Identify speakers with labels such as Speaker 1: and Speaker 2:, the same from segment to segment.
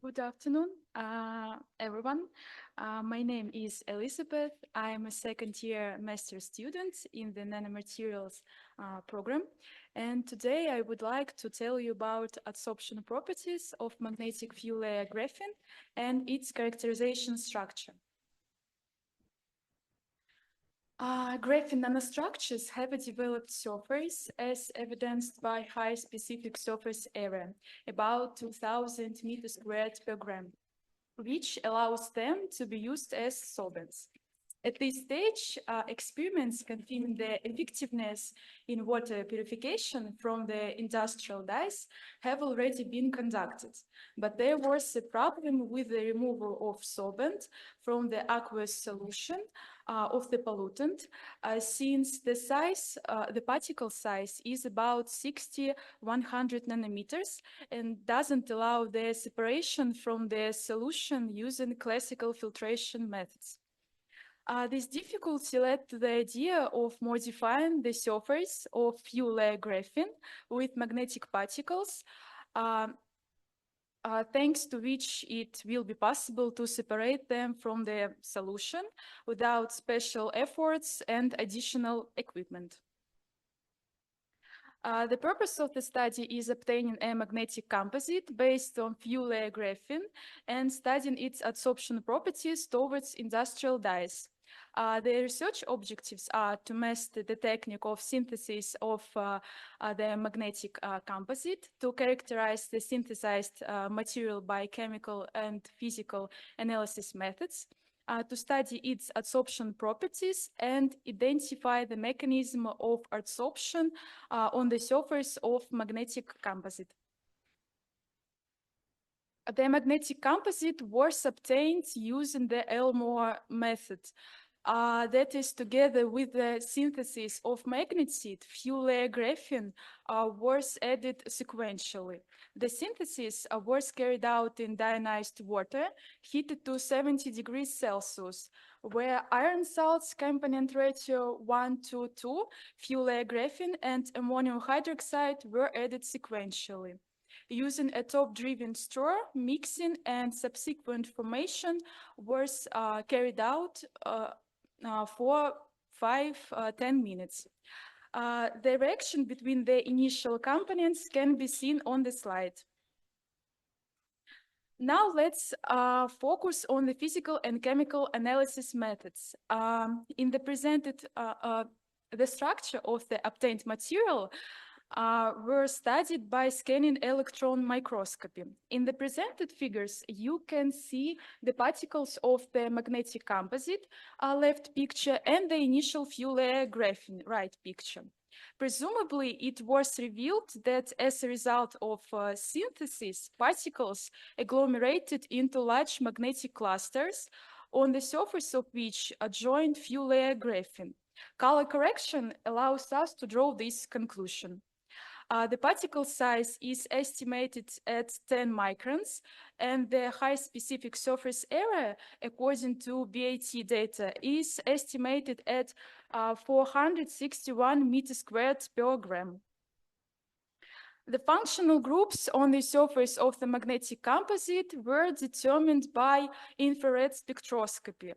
Speaker 1: Good afternoon, everyone. My name is Elizabeth. I'm a second-year master student in the nanomaterials program. And today I would like to tell you about adsorption properties of magnetic fuel layer graphene and its characterization structure. Graphene nanostructures have a developed surface as evidenced by high specific surface area, about 2000 meters squared per gram, which allows them to be used as solvents. At this stage, experiments confirming the effectiveness in water purification from the industrial dyes have already been conducted, but there was a problem with the removal of solvent from the aqueous solution of the pollutant, since the particle size is about 60-100 nanometers and doesn't allow the separation from the solution using classical filtration methods. This difficulty led to the idea of modifying the surface of fuel layer graphene with magnetic particles, thanks to which it will be possible to separate them from the solution without special efforts and additional equipment. The purpose of the study is obtaining a magnetic composite based on fuel layer graphene and studying its adsorption properties towards industrial dyes. The research objectives are to master the technique of synthesis of the magnetic composite, to characterize the synthesized material by chemical and physical analysis methods, to study its adsorption properties and identify the mechanism of adsorption on the surface of magnetic composite. The magnetic composite was obtained using the Elmore method. That is, together with the synthesis of magnetite, fuel layer graphene was added sequentially. The synthesis was carried out in deionized water, heated to 70 degrees Celsius, where iron salts component ratio 1:2, fuel layer graphene, and ammonium hydroxide were added sequentially. Using a top-driven stir, mixing and subsequent formation was carried out for 5-10 minutes. The reaction between the initial components can be seen on the slide. Now let's focus on the physical and chemical analysis methods. In the presented, the structure of the obtained material were studied by scanning electron microscopy. In the presented figures, you can see the particles of the magnetic composite, left picture, and the initial fuel layer graphene, right picture. Presumably, it was revealed that as a result of synthesis, particles agglomerated into large magnetic clusters, on the surface of which joined fuel layer graphene. Color correction allows us to draw this conclusion. The particle size is estimated at 10 microns, and the high specific surface area, according to BAT data, is estimated at 461 meters squared per gram. The functional groups on the surface of the magnetic composite were determined by infrared spectroscopy.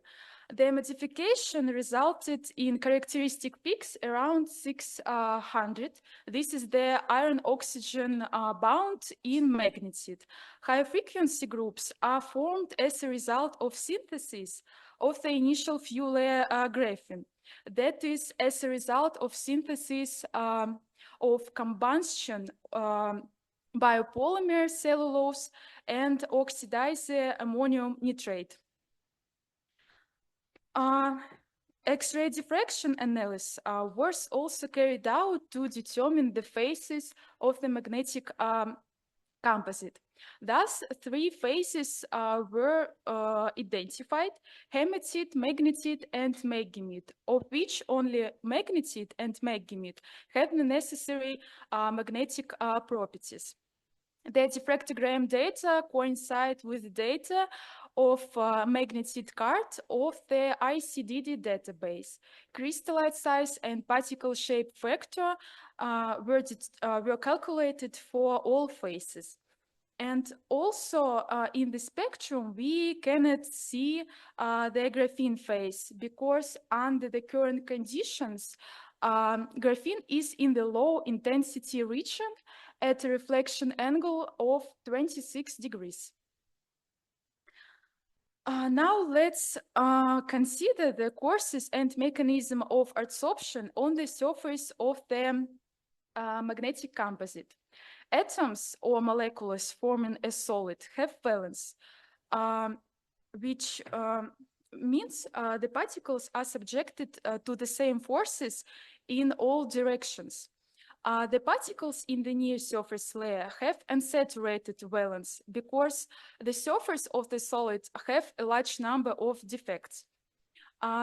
Speaker 1: The modification resulted in characteristic peaks around 600. This is the iron-oxygen bound in magnetite. High-frequency groups are formed as a result of synthesis of the initial fuel layer graphene. That is, as a result of synthesis of combustion biopolymer cellulose and oxidizer ammonium nitrate. X-ray diffraction analysis was also carried out to determine the phases of the magnetic composite. Thus, 3 phases were identified: hematite, magnetite, and manganite, of which only magnetite and manganite have the necessary magnetic properties. The diffractogram data coincide with the data of magnetite card of the ICDD database. Crystallite size and particle shape factor were calculated for all phases. And also in the spectrum, we cannot see the graphene phase because under the current conditions, graphene is in the low intensity region at a reflection angle of 26 degrees. Now let's consider the courses and mechanism of adsorption on the surface of the magnetic composite. Atoms or molecules forming a solid have valence, which means the particles are subjected to the same forces in all directions. The particles in the near surface layer have unsaturated valence because the surface of the solid have a large number of defects.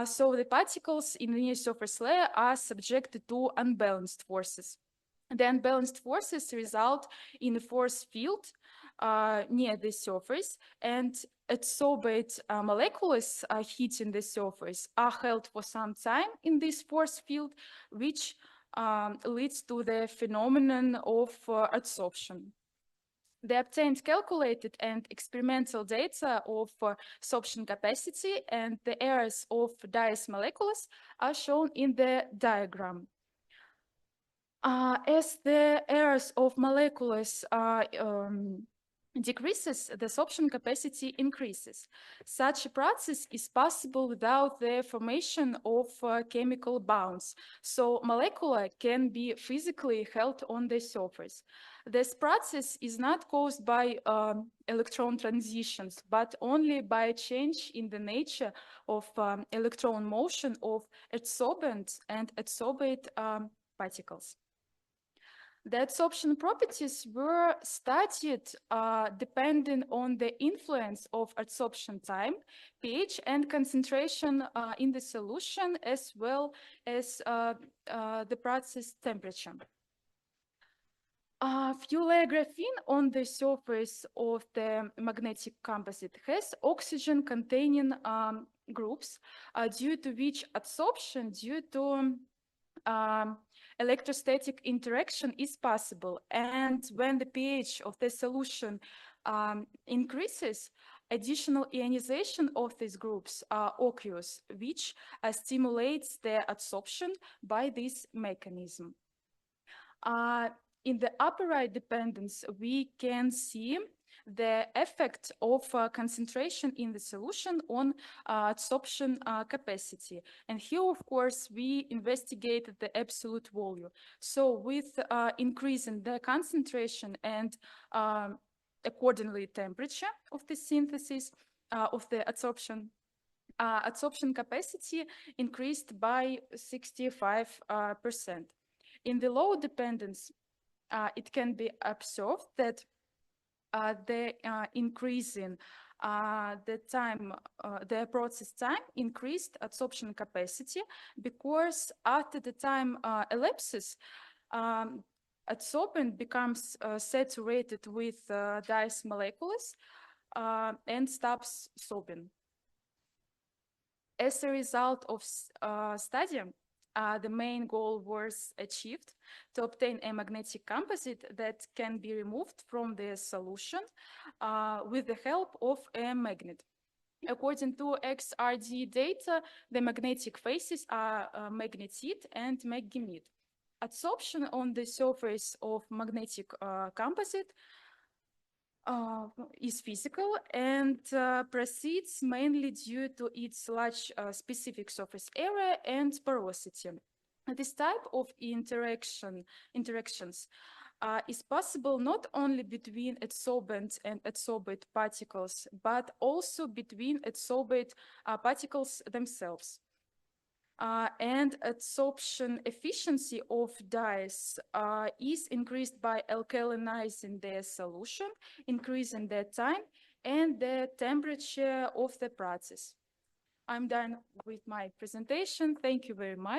Speaker 1: So the particles in the near surface layer are subjected to unbalanced forces. The unbalanced forces result in a force field near the surface, and adsorbate molecules hitting the surface are held for some time in this force field, which leads to the phenomenon of adsorption. The obtained calculated and experimental data of sorption capacity and the errors of Dice molecules are shown in the diagram. As the errors of molecules decreases, the sorption capacity increases. Such a process is possible without the formation of chemical bonds, so molecule can be physically held on the surface. This process is not caused by electron transitions, but only by a change in the nature of electron motion of adsorbent and adsorbate particles. The adsorption properties were studied depending on the influence of adsorption time, pH, and concentration in the solution, as well as the process temperature. Fuel layer graphene on the surface of the magnetic composite has oxygen-containing groups, due to which adsorption due to electrostatic interaction is possible. And when the pH of the solution increases, additional ionization of these groups occurs, which stimulates the adsorption by this mechanism. In the upper right dependence, we can see the effect of concentration in the solution on adsorption capacity. And here, of course, we investigated the absolute volume. So with increasing the concentration and accordingly temperature of the synthesis of the adsorption, adsorption capacity increased by 65%. In the low dependence, it can be observed that the increase in the process time increased adsorption capacity, because after the time elapses, adsorbent becomes saturated with Dice molecules and stops sorbing. As a result of study, the main goal was achieved to obtain a magnetic composite that can be removed from the solution with the help of a magnet. According to XRD data, the magnetic phases are magnetit and McGimmit. Adsorption on the surface of magnetic composite is physical and proceeds mainly due to its large specific surface area and porosity. This type of interactions is possible not only between adsorbent and adsorbate particles, but also between adsorbate particles themselves. And adsorption efficiency of dyes is increased by alkalinizing the solution, increasing the time and the temperature of the process. I'm done with my presentation. Thank you very much.